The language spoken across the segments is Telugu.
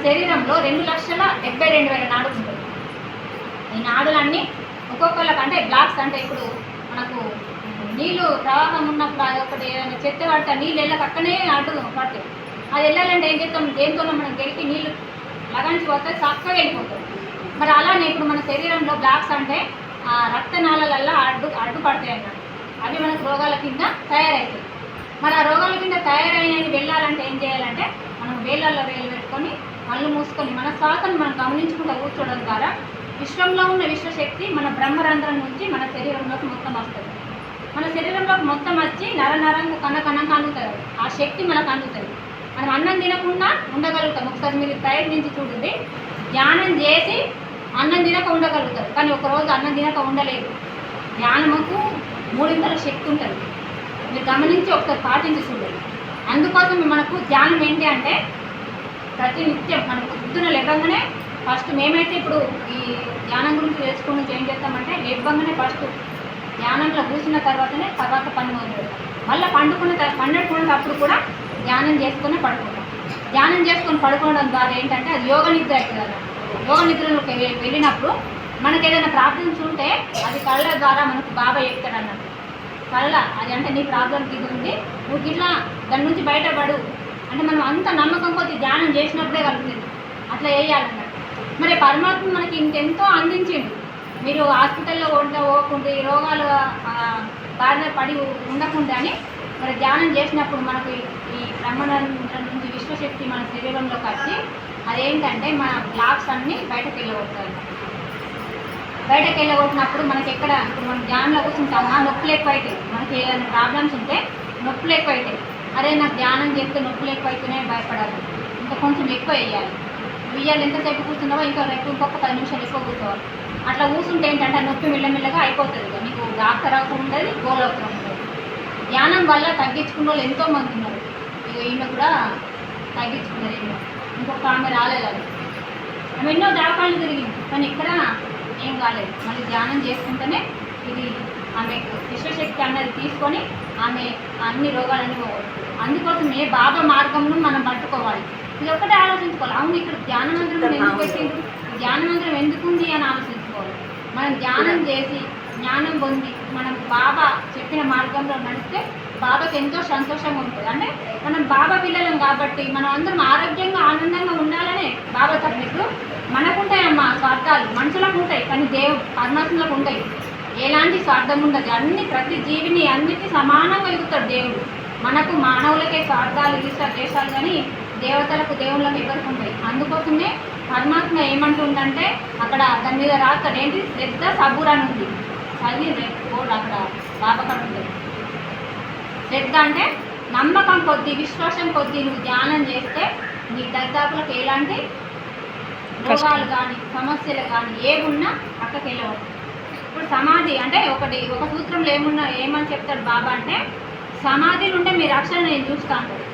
శరీరంలో 2,72,000 నాడులు ఉంటాయి. ఈ నాడులన్నీ ఒక్కొక్కళ్ళకి అంటే బ్లాక్స్ అంటే ఇప్పుడు మనకు నీళ్ళు ప్రవాహం ఉన్నప్పుడు అది ఒకటి ఏదైనా చెత్త పడితే నీళ్ళు వెళ్ళక అక్కనే అడ్డు పడతాయి. అది వెళ్ళాలంటే ఏం చేస్తాం, దేంతో మనం గెలికి నీళ్ళు లగానికి పోతే చక్కగా వెళ్ళిపోతాయి. మరి అలానే ఇప్పుడు మన శరీరంలో బ్లాక్స్ అంటే రక్తనాళాలల్లో అడ్డుపడతాయి అన్నమాట. అవి మనకు రోగాల కింద తయారవుతాయి. మరి ఆ రోగాల కింద తయారైనవి వెళ్ళాలంటే ఏం చేయాలంటే మనం వేళ్ళల్లో వేలు పెట్టుకొని కళ్ళు మూసుకొని మన శ్వాసను మనం గమనించుకుంటూ కూర్చోవడం ద్వారా విశ్వంలో ఉన్న విశ్వశక్తి మన బ్రహ్మరంధ్రం నుంచి మన శరీరంలోకి మొత్తం వస్తుంది. మన శరీరంలోకి మొత్తం వచ్చి నరంగా కణంగా అందుతుంది. ఆ శక్తి మనకు అందుతుంది. మనం అన్నం తినకుండా ఉండగలుగుతాం. ఒకసారి మీరు ప్రయత్నించి చూడండి. ధ్యానం చేసి అన్నం తినక ఉండగలుగుతారు, కానీ ఒకరోజు అన్నం తినక ఉండలేదు. ధ్యానముకు 3 శక్తి ఉంటుంది. మీరు గమనించి ఒకసారి పాటించి చూడండి. అందుకోసం మనకు ధ్యానం ఏంటి అంటే ప్రతినిత్యం మనకు పొద్దున లేవగానే ఫస్ట్ మేమైతే ఇప్పుడు ఈ ధ్యానం గురించి తెలుసుకుని ఏం చేస్తామంటే లేవగానే ఫస్ట్ ధ్యానంలో కూర్చున్న తర్వాత పని మొదలు మళ్ళీ పండుకునేటప్పుడు కూడా ధ్యానం చేసుకుని పడుకుంటాం. ధ్యానం చేసుకొని పడుకోవడం ద్వారా ఏంటంటే అది యోగ నిద్ర అవుతుంది కదా. యోగ నిద్రలోకి వెళ్ళినప్పుడు మనకు ఏదైనా ప్రాబ్లమ్స్ ఉంటే అది కళ్ళ ద్వారా మనకు బాబా చెప్తాడు అన్నట్టు. కళ్ళ అది అంటే నీ ప్రాబ్లంకి ఇది ఉంది, నువ్వు ఇట్లా దాని నుంచి బయటపడు అంటే మనం అంత నమ్మకం కొద్ది ధ్యానం చేసినప్పుడే కలుగుతుంది. అట్లా వేయాలన్నట్టు. మరి పరమాత్మ మనకి ఇంకెంతో అందించిండు. మీరు హాస్పిటల్లో పోకుండా ఈ రోగాలు బారిన పడి ఉండకుండా అని మరి ధ్యానం చేసినప్పుడు మనకు ఈ బ్రహ్మరంధ్రం నుంచి విశ్వశక్తి మన శరీరంలోకి వచ్చి అదేంటంటే మన బ్లాక్స్ అన్నీ బయటకు వెళ్ళగొడతారు. బయటకు వెళ్ళగొట్టినప్పుడు మనకి ఎక్కడ ఇప్పుడు మనం ధ్యానంలో కూర్చుంటామా నొప్పులు ఎక్కువైతాయి. మనకి ఏదైనా ప్రాబ్లమ్స్ ఉంటే నొప్పులు ఎక్కువైతాయి. అదే నాకు ధ్యానం చేస్తే నొప్పులు ఎక్కువైతేనే భయపడాలి, ఇంకా కొంచెం ఎక్కువ వేయాలి. ఉయ్యాలి ఎంతసేపు కూర్చున్నావో ఇంకొక 10 నిమిషాలు ఎక్కువ కూర్చోవాలి. అట్లా కూర్చుంటే ఏంటంటే నొప్పి మెల్లమెల్లగా అయిపోతుంది. మీకు డాక్టర్ అవసరం ఉండదు, గోల్ అవసరం ఉండదు. ధ్యానం వల్ల తగ్గించుకున్న వాళ్ళు ఎంతోమంది ఉన్నారు. ఇక ఈమె కూడా తగ్గించుకున్నారు. ఇంకొక ఆమె రాలేదు. అది ఆమె ఎన్నో దాఖలు తిరిగింది, కానీ ఇక్కడ ఏం కాలేదు. మళ్ళీ ధ్యానం చేసుకుంటేనే ఇది ఆమె విశ్వశక్తి అన్నది తీసుకొని ఆమె అన్ని రోగాలన్నీ పోగొడుతుంది. అందుకోసమే బాబా మార్గంలో మనం పట్టుకోవాలి. ఇది ఒకటే ఆలోచించుకోవాలి. అవును ఇక్కడ ధ్యాన మందిరం ఎందుకు పెట్టింది, ధ్యాన మందిరం ఎందుకు ఉంది అని ఆలోచించుకోవాలి. మనం ధ్యానం చేసి జ్ఞానం పొంది మనం బాబా చెప్పిన మార్గంలో నడిస్తే బాబాకి ఎంతో సంతోషంగా ఉంటుంది. అంటే మనం బాబా పిల్లలం కాబట్టి మనం అందరం ఆరోగ్యంగా ఆనందంగా ఉండాలనే బాబా తప్పిస్తూ మనకుంటాయమ్మా స్వార్థాలు, మనుషులకు ఉంటాయి, కానీ పరమాత్మలకు ఉంటాయి. ఎలాంటి స్వార్థం ఉండదు. ప్రతి జీవిని అన్నిటి సమానంగా ఎదుగుతాడు దేవుడు. మనకు మానవులకే స్వార్థాలు దేశాలు కానీ దేవతలకు దేవుళ్ళకు ఎవరికి ఉంటాయి. అందుకోసమే పరమాత్మ ఏమంటుందంటే అక్కడ దాని మీద రాస్తాడు ఏంటి శ్రద్ధ సబూర్ అని ఉంది. అది బోర్డు అక్కడ బాబా ఉంటుంది. శ్రద్ధ అంటే నమ్మకం కొద్దీ విశ్వాసం కొద్దీ నువ్వు ధ్యానం చేస్తే నీ దరిదాపులకు ఎలాంటి రోగాలు కానీ సమస్యలు కానీ ఏమున్నా పక్కకి వెళ్ళవచ్చు. ఇప్పుడు సమాధి అంటే ఒక సూత్రంలో ఏమని చెప్తాడు బాబా అంటే సమాధిలో ఉంటే మీ రక్షణ నేను చూస్తా అంటాడు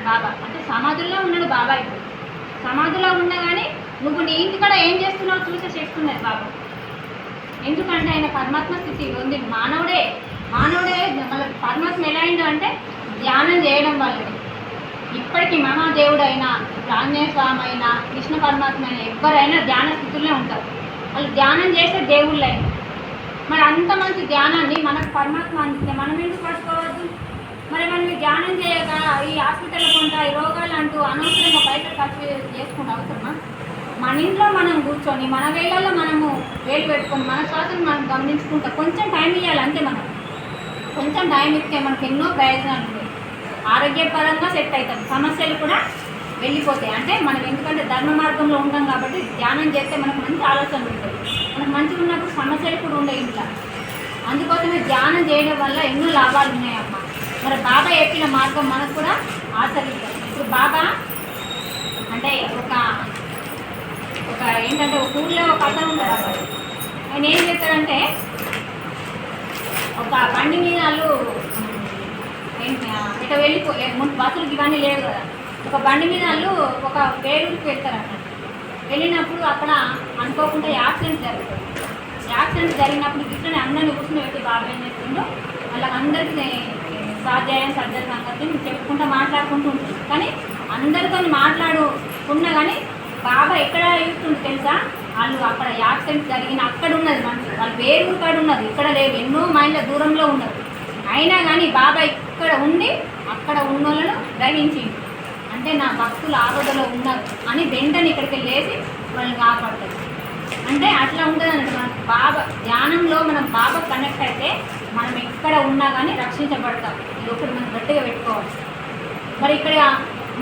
బాబా. అంటే సమాధుల్లో ఉన్నాడు బాబా. ఇప్పుడు సమాధిలో ఉన్నా కానీ నువ్వు నీ ఇంటికాడ ఏం చేస్తున్నావు చూసే చేస్తున్నది బాబా. ఎందుకంటే ఆయన పరమాత్మ స్థితి ఉంది. మానవుడే మళ్ళీ పరమాత్మ ఎలా అయిందో అంటే ధ్యానం చేయడం వల్లనే. ఇప్పటికీ మహాదేవుడైనా ఆంజనేయ స్వామి అయినా కృష్ణ పరమాత్మ అయినా ఎవరైనా ధ్యాన స్థితిలో ఉంటారు. వాళ్ళు ధ్యానం చేసే దేవుళ్ళైనా. మరి అంత మంచి ధ్యానాన్ని మనకు పరమాత్మ అందిస్తే మనం ఎందుకు పట్టుకోవద్దు? మరి మనం ధ్యానం చేయక ఈ హాస్పిటల్ కొంటా ఈ రోగాలు అంటూ అనవసరంగా పైసలు ఖర్చు చేసుకుంటే అవసరమా? మన ఇంట్లో మనం కూర్చొని మన వేళల్లో మనము వేలు పెట్టుకొని మన శ్వాసను మనం గమనించుకుంటా కొంచెం టైం ఇవ్వాలి. అంతే మనం కొంచెం టైం ఇస్తే మనకు ఎన్నో ప్రయోజనాలు ఉంటాయి. ఆరోగ్యపరంగా సెట్ అవుతాం, సమస్యలు కూడా వెళ్ళిపోతాయి. అంటే మనం ఎందుకంటే ధర్మ మార్గంలో ఉంటాం కాబట్టి ధ్యానం చేస్తే మనకు మంచి ఆలోచనలు ఉంటాయి. మనకు మంచిగా ఉన్నప్పుడు సమస్యలు కూడా ఉండే ఇంట్లో. అందుకోసమే ధ్యానం చేయడం వల్ల ఎన్నో లాభాలు ఉన్నాయమ్మా. మరి బాబా చెప్పిన మార్గం మనకు కూడా ఆచరిస్తాం. ఇప్పుడు బాబా అంటే ఏంటంటే ఒక ఊళ్ళో ఒక అతను ఉంటాడు. అబ్బాయి ఆయన ఏం చేస్తాడంటే ఒక బండి మీద వాళ్ళు ఇట్లా ముందు బస్సులకి ఇవన్నీ లేవు కదా. ఒక బండి మీద వాళ్ళు ఒక పేరుకి వెళ్తారు. అక్కడ వెళ్ళినప్పుడు అక్కడ అనుకోకుండా యాక్సిడెంట్ జరుగుతుంది. యాక్సిడెంట్ జరిగినప్పుడు ఇట్లనే అందరినీ కూర్చుని పెట్టి బాబా ఏం చేస్తుందో వాళ్ళకందరికీ స్వాధ్యాయం సర్జరీ సంగతి చెప్పుకుంటూ మాట్లాడుకుంటూ ఉంటుంది. కానీ అందరితో మాట్లాడుకున్నా కానీ బాబా ఎక్కడ ఇస్తుంది తెలుసా? వాళ్ళు అక్కడ యాక్సిడెంట్ జరిగిన అక్కడ ఉన్నది మనసు, వాళ్ళు వేరు కాడ ఉన్నది, ఇక్కడ లేదు, ఎన్నో మైళ్ళ దూరంలో ఉన్నారు. అయినా కానీ బాబా ఇక్కడ ఉండి అక్కడ ఉన్న వాళ్ళను గ్రహించింది. అంటే నా భక్తులు ఆపదలో ఉన్నారు అని వెంటనే ఇక్కడికి లేచి వాళ్ళని కాపాడుతుంది. అంటే అట్లా ఉంటుంది అన్నట్టు. మనకు బాబా ధ్యానంలో మనం బాబా కనెక్ట్ అయితే మనం ఎక్కడ ఉన్నా కానీ రక్షించబడతాం. ఇది ఒకటి మనం గట్టిగా పెట్టుకోవాలి. మరి ఇక్కడ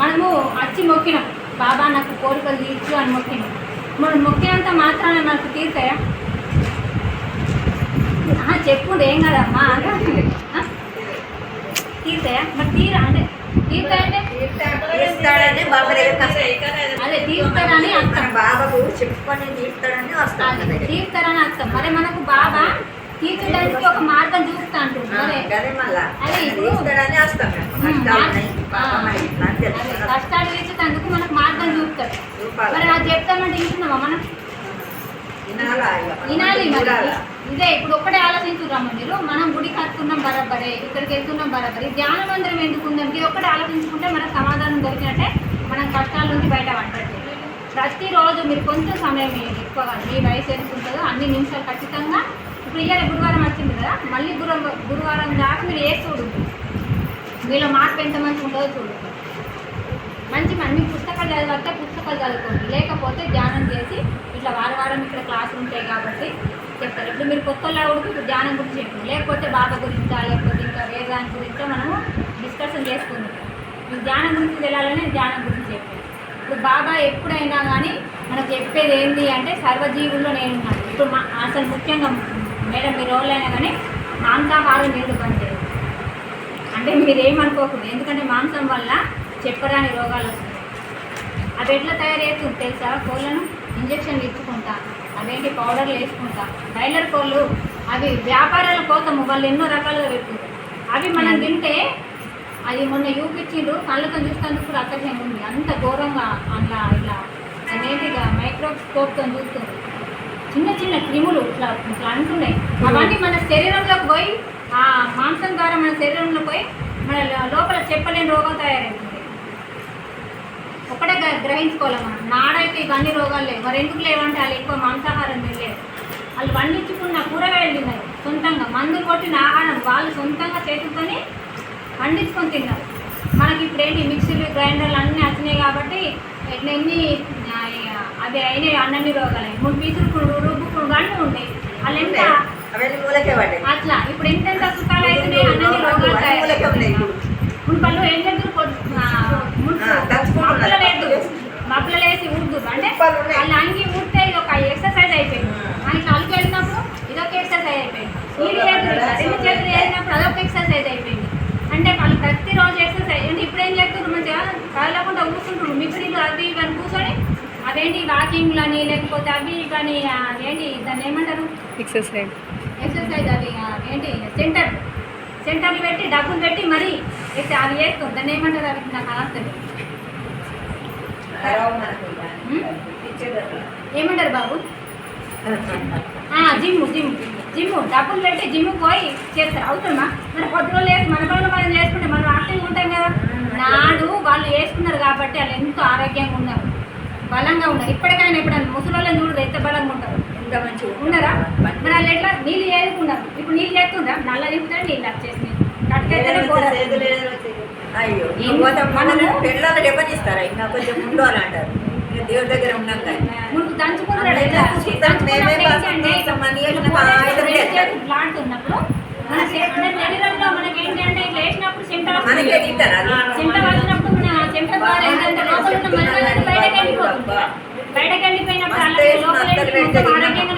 మనము వచ్చి మొక్కినాం, బాబా నాకు కోరికలు తీర్చు అని మొక్కినాం. మనం మొక్కినంత మాత్రాన మనకు తీర్తాయా? చెప్పుండే ఏం కదమ్మా, తీర్తాయా? మరి తీరా అంటే తీర్తాయంటే అదే తీర్తారని అర్థం. బాబాకు చెప్పుకొని తీర్తాడని వస్తాడు, తీర్తారని అర్థం. మరి మనకు బాబా తీర్చడానికి ఒక మార్గం చూపుతా అంటుంది. కష్టాలు తీర్చేందుకు మనకు మార్గం చూపుతాడు. మరి అది చెప్తామంటే వింటున్నామా మనం? వినాలి. మరి ఇదే ఇప్పుడు ఒక్కడే ఆలోచించురామా మీరు? మనం గుడికి వస్తున్నాం బరాబరే, ఇక్కడికి వెళ్తున్నాం బరాబరే, ధ్యాన మందిరం ఎందుకు ఉందాం? ఇది ఒక్కటే ఆలోచించుకుంటే మనకు సమాధానం దొరికినట్టే, మనం కష్టాల నుంచి బయట పడ్డట్టే. ప్రతిరోజు మీరు కొంచెం సమయం ఎక్కువగా, మీ వయసు ఎంత ఉంటుందో అన్ని నిమిషాలు ఖచ్చితంగా. ఇప్పుడు ఇవాళ గురువారం వచ్చింది కదా, మళ్ళీ గురువారం దాకా మీరు ఏ చూడు, మీలో మార్పు ఎంత మంచి ఉంటుందో చూడు. మంచి మీ పుస్తకాలు చదివితే పుస్తకాలు చదువుకోండి, లేకపోతే ధ్యానం చేసి ఇట్లా వారం ఇక్కడ క్లాసులు ఉంటాయి కాబట్టి చెప్తారు. ఇప్పుడు మీరు కొత్తలా ఉడికి ఇప్పుడు ధ్యానం గురించి చెప్పండి, లేకపోతే బాబా గురించా, లేకపోతే ఇంకా వేదాంత గురించో మనము డిస్కషన్ చేసుకుంటాం. మీరు ధ్యానం గురించి వెళ్ళాలని ధ్యానం గురించి చెప్పాను. ఇప్పుడు బాబా ఎప్పుడైనా కానీ మనకు చెప్పేది ఏంటి అంటే సర్వజీవుల్లో నేనున్నాను. ఇప్పుడు అసలు ముఖ్యంగా మేడం మీరు రోజులైనా కానీ మాంసాహారం ఎందుకు బంద్ చేయాలి అంటే మీరేమనుకోకూడదు. ఎందుకంటే మాంసం వల్ల చెప్పరాని రోగాలు వస్తాయి. అవి ఎట్లా తయారు చేస్తుంది తెలుసా? కోళ్ళను ఇంజక్షన్లు ఇచ్చుకుంటా, అవేంటి పౌడర్లు వేసుకుంటా, బ్రాయిలర్ కోళ్ళు అవి వ్యాపారాల కోసం వాళ్ళు ఎన్నో రకాలుగా పెడుతుంది. అవి మనం తింటే అది మొన్న చూపించిండ్రు, కళ్ళతో చూసేందుకు కూడా అసహ్యం ఉంది. అంత ఘోరంగా అట్లా ఇలా అనేటిగా మైక్రోస్కోప్తో చూస్తుంది. చిన్న చిన్న క్రిములు ఇట్లా ఇట్లా అంటున్నాయి. అవన్నీ మన శరీరంలోకి పోయి ఆ మాంసం ద్వారా మన శరీరంలో పోయి మన లోపల చెప్పలేని రోగం తయారవుతుంది. ఒకటే గ్రహించుకోవాలి మనం. నాడైతే ఇవన్నీ రోగాలు లేవు. మరి ఎందుకు లేవంటే వాళ్ళు ఎక్కువ మాంసాహారం తినలేదు. వాళ్ళు పండించుకున్న కూరగాయలు తిన్నారు, సొంతంగా మందులు కొట్టిన ఆహారం వాళ్ళు సొంతంగా చేతులతోనే పండించుకొని తిన్నారు. మనకి ఇప్పుడు ఏంటి మిక్సీలు గ్రైండర్లు అన్నీ వచ్చినాయి కాబట్టి ఎన్ని అవి అయినాయి, అన్నీ రోగాలు. మూడు పీసులు రుబ్బుకుడు గంటలు ఉంటాయి, వాళ్ళు ఎంత అట్లా. ఇప్పుడు ఎంతెంత సుఖాలు అవుతున్నాయి, అన్నీ రోగాలు తయారు. మున్పళ్ళు ఏం చేద్దరు మబ్బులు వేసి ఊడుదురు అంటే వాళ్ళు అంగి ఊడితే ఇది ఒక ఎక్సర్సైజ్ అయిపోయింది. మనకి అలుకు వెళ్ళినప్పుడు ఇదొక ఎక్సర్సైజ్ అయిపోయింది. నీళ్ళు చేతులు రెండు చేతులు వేసినప్పుడు అదొక ఎక్సర్సైజ్ అయిపోయింది. అంటే వాళ్ళు ప్రతిరోజు ఎక్సర్సైజ్ అంటే ఇప్పుడు ఏం చేస్తున్నారు, మంచిగా కదలకుండా కూర్చుంటారు. మిక్సీలు అవి ఇవన్నీ కూర్చొని అదేంటి వాకింగ్లు అని లేకపోతే అవి ఇవని ఏంటి దాన్ని ఏమంటారు ఎక్సర్సైజ్ అవి ఏంటి సెంటర్లు పెట్టి డబ్బులు పెట్టి మరీ అవి వేస్తుంది. దాన్ని ఏమంటారు అవి నాకు అర్థం ఏమంటారు బాబు? జిమ్ డబ్బులు పెట్టి జిమ్కి పోయి చేస్తారు. అవుతుందా? మన పొద్దులో లేదు, మన పనులు మనం చేసుకుంటే మనం యాక్టివ్గా ఉంటాం కదా. నాడు వాళ్ళు వేసుకున్నారు కాబట్టి వాళ్ళు ఎంతో ఆరోగ్యంగా ఉన్నారు, బలంగా ఉన్నారు. ఇప్పటికైనా ఎప్పుడైనా ముసలి చూడరు ఎంత బలంగా ఉంటారు, ఎంత మంచిగా ఉన్నారా? మరి వాళ్ళు ఎట్లా నీళ్ళు వేసుకున్నారు. ఇప్పుడు నీళ్ళు చేస్తుందా? నల్ల తిప్పుతారు, నీళ్ళు వచ్చేసినాయి. కట్టుకైతేనే మనము పిల్లలు చెప్పనిస్తారా ఇంకా కొంచెం ముందు అని అంటారు. దేవుడి దగ్గర ఉన్నాం కానీ ముందు దంచుకున్నప్పుడు మన శరీరంలో మనకి ఏంటంటే ఇట్లా వేసినప్పుడు చెమట వచ్చినప్పుడు మన చెమట ద్వారా ఏంటంటే లోపల ఉన్న మలినాలు బయటకు వెళ్ళిపోతుంది. బయటకు వెళ్ళిపోయినప్పుడు ఆరోగ్యంగా